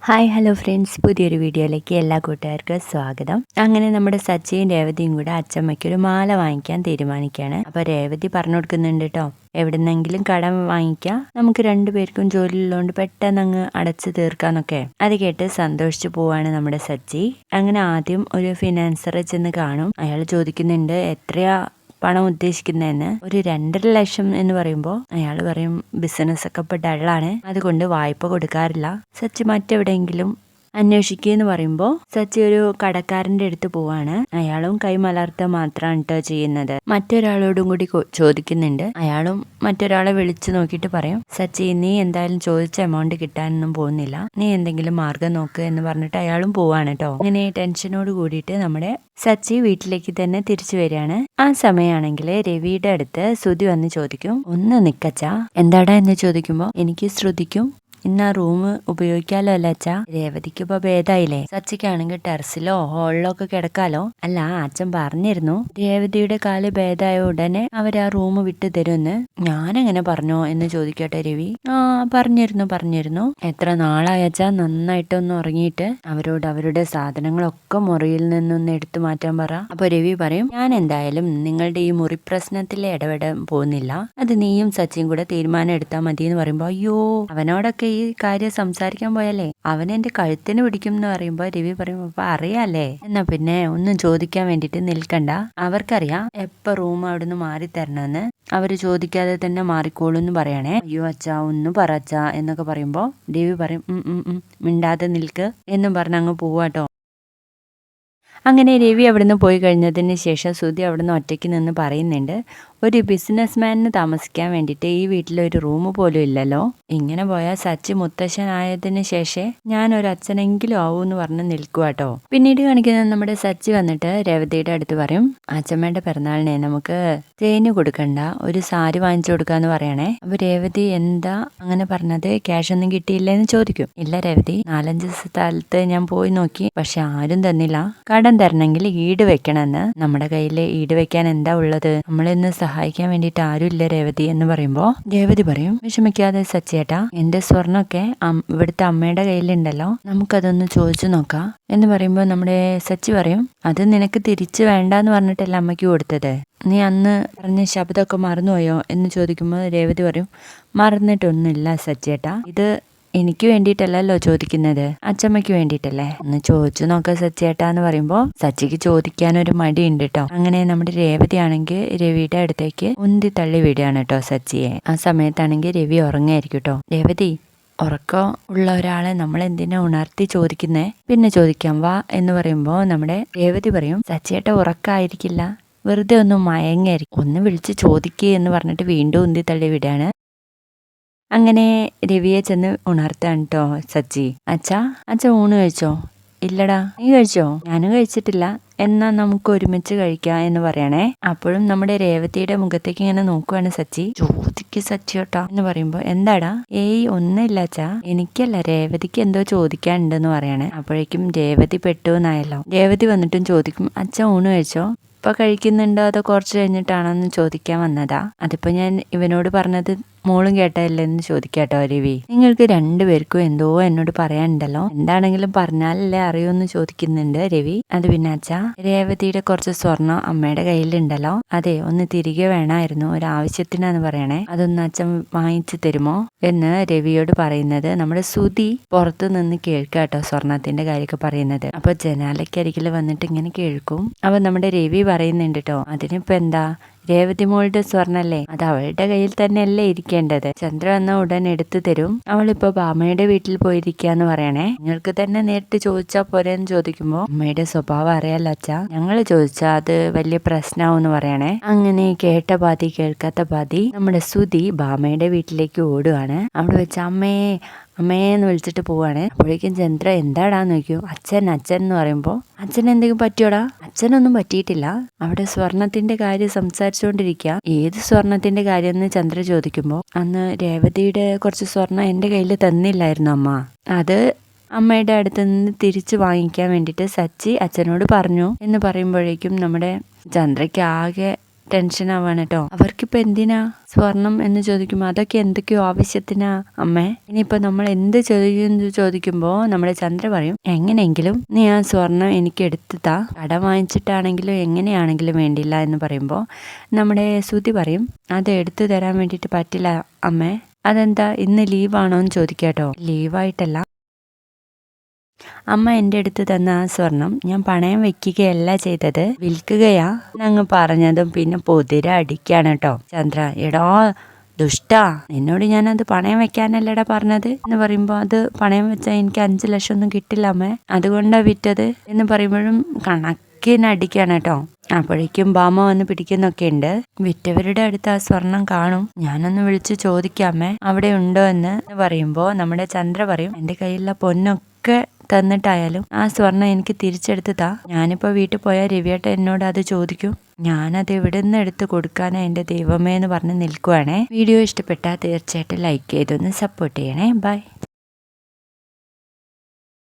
Hi hello friends, പുതിയൊരു വീഡിയോയിലേക്ക് എല്ലാ കൂട്ടുകാർക്കും സ്വാഗതം. അങ്ങനെ നമ്മുടെ സച്ചിയും രേവതിയും കൂടെ അച്ചമ്മയ്ക്ക് ഒരു മാല വാങ്ങിക്കാൻ തീരുമാനിക്കുകയാണ്. അപ്പോൾ രേവതി പറഞ്ഞു കൊടുക്കുന്നുണ്ട് കേട്ടോ, എവിടുന്നെങ്കിലും കടം വാങ്ങിക്കാം, നമുക്ക് രണ്ടുപേർക്കും ജോലിയുള്ളതുകൊണ്ട് പെട്ടെന്ന് അങ്ങ് അടച്ചു തീർക്കാന്നൊക്കെ. അത് കേട്ട് സന്തോഷിച്ചു പോവാണ് നമ്മുടെ സച്ചി. അങ്ങനെ ആദ്യം ഒരു ഫിനാൻസറെ ചെന്ന് കാണും. അയാൾ ചോദിക്കുന്നുണ്ട് എത്രയാ പണം ഉദ്ദേശിക്കുന്നതെന്ന്. ഒരു 2.5 ലക്ഷം എന്ന് പറയുമ്പോൾ അയാൾ പറയും ബിസിനസ് ഒക്കെ ഇപ്പൊ ഡള്ളാണ്, അതുകൊണ്ട് വായ്പ കൊടുക്കാറില്ല, സച്ചി മറ്റെവിടെയെങ്കിലും അന്വേഷിക്കുക പറയുമ്പോൾ സച്ചി ഒരു കടക്കാരന്റെ അടുത്ത് പോവാണ്. അയാളും കൈമലർത്തുക മാത്രമാണ് കേട്ടോ ചെയ്യുന്നത്. മറ്റൊരാളോടും കൂടി ചോദിക്കുന്നുണ്ട്. അയാളും മറ്റൊരാളെ വിളിച്ചു നോക്കിയിട്ട് പറയും, സച്ചി നീ എന്തായാലും ചോദിച്ച എമൗണ്ട് കിട്ടാനൊന്നും പോകുന്നില്ല, നീ എന്തെങ്കിലും മാർഗം നോക്ക് എന്ന് പറഞ്ഞിട്ട് അയാളും പോവാണ് കേട്ടോ. ഇങ്ങനെ ടെൻഷനോട് കൂടിയിട്ട് നമ്മുടെ സച്ചി വീട്ടിലേക്ക് തന്നെ തിരിച്ചു വരികയാണ്. ആ സമയമാണെങ്കിൽ രവിയുടെ അടുത്ത് ശ്രുതി വന്ന് ചോദിക്കും, ഒന്ന് നിക്കച്ചാ, എന്താടാ എന്ന് ചോദിക്കുമ്പോൾ എനിക്ക് ശ്രുതിക്കും ഇന്ന് ആ റൂം ഉപയോഗിക്കാലോ അല്ല അച്ഛാ. രേവതിക്ക് ഇപ്പൊ ഭേദായില്ലേ, സച്ചിക്കാണെങ്കിൽ ടെറസിലോ ഹോളിലോ ഒക്കെ കിടക്കാലോ. അല്ല അച്ഛൻ പറഞ്ഞിരുന്നു രേവതിയുടെ കാല് ഭേദായ ഉടനെ അവർ ആ റൂം വിട്ടു തരുമെന്ന്. ഞാനെങ്ങനെ പറഞ്ഞോ എന്ന് ചോദിക്കട്ടെ രവി. പറഞ്ഞിരുന്നു. എത്ര നാളായ അച്ഛാ നന്നായിട്ടൊന്ന് ഉറങ്ങിയിട്ട്, അവരോട് അവരുടെ സാധനങ്ങളൊക്കെ മുറിയിൽ നിന്നൊന്ന് എടുത്തു മാറ്റാൻ പറ. അപ്പൊ രവി പറയും, ഞാൻ എന്തായാലും നിങ്ങളുടെ ഈ മുറി പ്രശ്നത്തിൽ ഇടപെടാൻ പോകുന്നില്ല, അത് നീയും സച്ചിയും കൂടെ തീരുമാനം എടുത്താൽ മതി എന്ന് പറയുമ്പോ, അയ്യോ അവനോടൊക്കെ ഈ കാര്യം സംസാരിക്കാൻ പോയാലേ അവൻ എന്റെ കഴുത്തിന് പിടിക്കും എന്ന് പറയുമ്പോ രവി പറയും, അപ്പൊ അറിയാലേ, എന്നാ പിന്നെ ഒന്നും ചോദിക്കാൻ വേണ്ടിട്ട് നിൽക്കണ്ട, അവർക്കറിയാം എപ്പ റൂം അവിടുന്ന് മാറി തരണമെന്ന്, അവര് ചോദിക്കാതെ തന്നെ മാറിക്കോളൂ എന്ന് പറയണേ. അയ്യോ അച്ഛാ ഒന്ന് പറ അച്ഛാ എന്നൊക്കെ പറയുമ്പോ രവി പറയും മിണ്ടാതെ നിൽക്ക് എന്നും പറഞ്ഞ് അങ്ങ് പോവാട്ടോ. അങ്ങനെ രവി അവിടുന്ന് പോയി കഴിഞ്ഞതിന് ശേഷം ശ്രുതി അവിടുന്ന് ഒറ്റയ്ക്ക് നിന്ന് പറയുന്നുണ്ട്, ഒരു ബിസിനസ്മാനിന് താമസിക്കാൻ വേണ്ടിയിട്ട് ഈ വീട്ടിലൊരു റൂം പോലും ഇല്ലല്ലോ, ഇങ്ങനെ പോയാൽ സച്ചി മുത്തശ്ശനായതിനു ശേഷം ഞാൻ ഒരു അച്ഛനെങ്കിലും ആവൂ എന്ന് പറഞ്ഞ് നിൽക്കുവാട്ടോ. പിന്നീട് കാണിക്കുന്നത് നമ്മുടെ സച്ചി വന്നിട്ട് രേവതിയുടെ അടുത്ത് പറയും, അച്ഛമ്മയുടെ പിറന്നാളിനെ നമുക്ക് ചെയിന് കൊടുക്കണ്ട, ഒരു സാരി വാങ്ങിച്ചു കൊടുക്കാന്ന് പറയണേ. അപ്പൊ രേവതി എന്താ അങ്ങനെ പറഞ്ഞത്, ക്യാഷ് ഒന്നും കിട്ടിയില്ലെന്ന് ചോദിക്കും. ഇല്ല രേവതി, 4-5 സ്ഥലത്ത് ഞാൻ പോയി നോക്കി, പക്ഷെ ആരും തന്നില്ല, കടം തരണമെങ്കിൽ ഈട് വെക്കണമെന്ന്, നമ്മുടെ കയ്യിൽ ഈട് വെക്കാൻ എന്താ ഉള്ളത്, നമ്മളിന്ന് സഹായിക്കാൻ വേണ്ടിയിട്ട് ആരും ഇല്ല രേവതി എന്ന് പറയുമ്പോ രേവതി പറയും, വിഷമിക്കാതെ സച്ചേട്ടാ, എന്റെ സ്വർണ്ണമൊക്കെ ഇവിടുത്തെ അമ്മയുടെ കയ്യിലുണ്ടല്ലോ, നമുക്കതൊന്ന് ചോദിച്ചു നോക്കാം എന്ന് പറയുമ്പോ നമ്മുടെ സച്ചി പറയും, അത് നിനക്ക് തിരിച്ചു വേണ്ടെന്ന് പറഞ്ഞിട്ടല്ല അമ്മയ്ക്ക് കൊടുത്തത്, നീ അന്ന് പറഞ്ഞ ശബ്ദമൊക്കെ മറന്നുപോയോ എന്ന് ചോദിക്കുമ്പോൾ രേവതി പറയും, മറന്നിട്ടൊന്നുമില്ല സച്ചേട്ടാ, ഇത് എനിക്ക് വേണ്ടിയിട്ടല്ലോ ചോദിക്കുന്നത്, അച്ചമ്മയ്ക്ക് വേണ്ടിയിട്ടല്ലേ, ഒന്ന് ചോദിച്ചു നോക്ക സച്ചിയേട്ടാന്ന് പറയുമ്പോ സച്ചിക്ക് ചോദിക്കാനൊരു മടിയുണ്ട് കേട്ടോ. അങ്ങനെ നമ്മുടെ രേവതി ആണെങ്കിൽ രവിയുടെ അടുത്തേക്ക് ഉന്തി തള്ളി വിടുകയാണ് കേട്ടോ സച്ചിയെ. ആ സമയത്താണെങ്കിൽ രവി ഉറങ്ങായിരിക്കും കേട്ടോ. രേവതി, ഉറക്കം ഉള്ള ഒരാളെ നമ്മൾ എന്തിനാ ഉണർത്തി ചോദിക്കുന്നേ, പിന്നെ ചോദിക്കാം വാ എന്ന് പറയുമ്പോ നമ്മുടെ രേവതി പറയും, സച്ചിയേട്ട ഉറക്കായിരിക്കില്ല, വെറുതെ ഒന്ന് മയങ്ങായിരിക്കും, ഒന്ന് വിളിച്ച് ചോദിക്കേ എന്ന് പറഞ്ഞിട്ട് വീണ്ടും ഉന്തി തള്ളി വിടുകയാണ്. അങ്ങനെ രവിയെ ചെന്ന് ഉണർത്താൻ കേട്ടോ സച്ചി. അച്ഛ ഊണ് കഴിച്ചോ? ഇല്ലടാ, നീ കഴിച്ചോ? ഞാനും കഴിച്ചിട്ടില്ല, എന്നാ നമുക്ക് ഒരുമിച്ച് കഴിക്കാം എന്ന് പറയണേ. അപ്പോഴും നമ്മുടെ രേവതിയുടെ മുഖത്തേക്ക് ഇങ്ങനെ നോക്കുവാണ് സച്ചി. ചോദിക്ക് സച്ചിയോട്ടാ എന്ന് പറയുമ്പോ, എന്താടാ? ഒന്നുമില്ല അച്ഛാ, എനിക്കല്ല രേവതിക്ക് എന്തോ ചോദിക്കാനുണ്ടെന്ന് പറയണേ. അപ്പോഴേക്കും രേവതി പെട്ടു എന്നായല്ലോ. രേവതി വന്നിട്ടും ചോദിക്കും, അച്ഛ ഊണ് കഴിച്ചോ? ഇപ്പൊ കഴിക്കുന്നുണ്ടോ അതോ കുറച്ച് കഴിഞ്ഞിട്ടാണോന്ന് ചോദിക്കാൻ വന്നതാ. അതിപ്പോ ഞാൻ ഇവനോട് പറഞ്ഞത് മോളും കേട്ടല്ലെന്ന് ചോദിക്കാട്ടോ രവി. നിങ്ങൾക്ക് രണ്ടുപേർക്കും എന്തോ എന്നോട് പറയാനുണ്ടല്ലോ, എന്താണെങ്കിലും പറഞ്ഞാലല്ലേ അറിയൂന്ന് ചോദിക്കുന്നുണ്ട് രവി. അത് പിന്നെ അച്ഛാ, രേവതിയുടെ കുറച്ച് സ്വർണം അമ്മയുടെ കയ്യിലുണ്ടല്ലോ, അതെ ഒന്ന് തിരികെ വേണമായിരുന്നു, ഒരു ആവശ്യത്തിനാന്ന് പറയണേ, അതൊന്ന് അച്ഛൻ വാങ്ങിച്ചു തരുമോ എന്ന് രവിയോട് പറയുന്നത് നമ്മുടെ ശ്രുതി പുറത്തു നിന്ന് കേൾക്കാട്ടോ സ്വർണത്തിന്റെ കാര്യമൊക്കെ പറയുന്നത്. അപ്പൊ ജനാലയ്ക്കരികിൽ വന്നിട്ട് ഇങ്ങനെ കേൾക്കും. അപ്പൊ നമ്മുടെ രവി പറയുന്നുണ്ട് കേട്ടോ, അതിനിപ്പോ എന്താ, രേവതി മോളുടെ സ്വർണ്ണല്ലേ, അത് അവളുടെ കയ്യിൽ തന്നെയല്ലേ ഇരിക്കേണ്ടത്, ചന്ദ്ര വന്ന ഉടൻ എടുത്തു തരും, അവളിപ്പോ ബാമയുടെ വീട്ടിൽ പോയിരിക്കാന്ന് പറയണേ, നിങ്ങൾക്ക് തന്നെ നേരിട്ട് ചോദിച്ചാ പോരെന്ന് ചോദിക്കുമ്പോ അമ്മയുടെ സ്വഭാവം അറിയാലോ അച്ഛാ, ഞങ്ങള് ചോദിച്ചാ അത് വലിയ പ്രശ്നമാവെന്ന് പറയണേ. അങ്ങനെ കേട്ട പാതി കേൾക്കാത്ത പാതി നമ്മുടെ ശ്രുതി ബാമയുടെ വീട്ടിലേക്ക് ഓടുകയാണ്. അവിടെ വെച്ച് അമ്മേന്ന് വിളിച്ചിട്ട് പോവാണ്. അപ്പോഴേക്കും ചന്ദ്ര എന്താടാന്ന് നോക്കൂ, അച്ഛൻ എന്ന് പറയുമ്പോ, അച്ഛൻ എന്തെങ്കിലും പറ്റിയോടാ? അച്ഛനൊന്നും പറ്റിയിട്ടില്ല, അവിടെ സ്വർണത്തിന്റെ കാര്യം സംസാരിച്ചുകൊണ്ടിരിക്കുക. ഏത് സ്വർണത്തിന്റെ കാര്യം എന്ന് ചന്ദ്ര ചോദിക്കുമ്പോ, അന്ന് രേവതിയുടെ കുറച്ച് സ്വർണം എന്റെ കയ്യിൽ തന്നില്ലായിരുന്നു അമ്മ, അത് അമ്മയുടെ അടുത്ത് നിന്ന് തിരിച്ചു വാങ്ങിക്കാൻ വേണ്ടിയിട്ട് സച്ചി അച്ഛനോട് പറഞ്ഞു എന്ന് പറയുമ്പോഴേക്കും നമ്മുടെ ചന്ദ്രയ്ക്ക് ആകെ ടെൻഷൻ ആവാണ് കേട്ടോ. അവർക്കിപ്പോൾ എന്തിനാ സ്വർണം എന്ന് ചോദിക്കുമ്പോൾ അതൊക്കെ എന്തൊക്കെയോ ആവശ്യത്തിനാ അമ്മേ. ഇനിയിപ്പോൾ നമ്മൾ എന്ത് ചോദിക്കുമ്പോൾ നമ്മുടെ ചന്ദ്ര പറയും, എങ്ങനെയെങ്കിലും നീ ആ സ്വർണം എനിക്ക് എടുത്തുതാ, കടം വാങ്ങിച്ചിട്ടാണെങ്കിലും എങ്ങനെയാണെങ്കിലും വേണ്ടില്ല എന്ന് പറയുമ്പോൾ നമ്മുടെ ശ്രുതി പറയും, അത് എടുത്തു തരാൻ വേണ്ടിയിട്ട് പറ്റില്ല അമ്മേ. അതെന്താ ഇന്ന് ലീവാണോ എന്ന് ചോദിക്കാട്ടോ. ലീവായിട്ടല്ല, അമ്മ എൻ്റെ അടുത്ത് തന്ന ആ സ്വർണം ഞാൻ പണയം വെക്കുകയല്ല ചെയ്തത്, വിൽക്കുകയാ അങ്ങ് പറഞ്ഞതും പിന്നെ പൊതിര അടിക്കാണ് കേട്ടോ ചന്ദ്ര. എടാ ദുഷ്ടാ, എന്നോട് ഞാനത് പണയം വെക്കാനല്ലടാ പറഞ്ഞത് എന്ന് പറയുമ്പോൾ, അത് പണയം വെച്ചാൽ എനിക്ക് 5 ലക്ഷം ഒന്നും കിട്ടില്ല അമ്മേ, അതുകൊണ്ടാ വിറ്റത് എന്ന് പറയുമ്പോഴും കണക്കിനടിക്കാണ് കേട്ടോ. അപ്പോഴേക്കും ബാമ വന്ന് പിടിക്കുന്നൊക്കെ ഉണ്ട്. വിറ്റവരുടെ അടുത്ത് ആ സ്വർണം കാണും, ഞാനൊന്ന് വിളിച്ച് ചോദിക്കാമേ അവിടെ ഉണ്ടോ എന്ന് പറയുമ്പോൾ നമ്മുടെ ചന്ദ്ര പറയും, എൻ്റെ കയ്യിലുള്ള പൊന്നൊക്കെ തന്നിട്ടായാലും ആ സ്വർണം എനിക്ക് തിരിച്ചെടുത്ത് താ. ഞാനിപ്പോൾ വീട്ടിൽ പോയാൽ രവിയേട്ട എന്നോട് അത് ചോദിക്കും, ഞാനത് എവിടെ നിന്ന് എടുത്ത് കൊടുക്കാനാ എൻ്റെ ദൈവമേ എന്ന് പറഞ്ഞ് നിൽക്കുവാണേ. വീഡിയോ ഇഷ്ടപ്പെട്ടാൽ തീർച്ചയായിട്ടും ലൈക്ക് ചെയ്തൊന്ന് സപ്പോർട്ട് ചെയ്യണേ. ബൈ.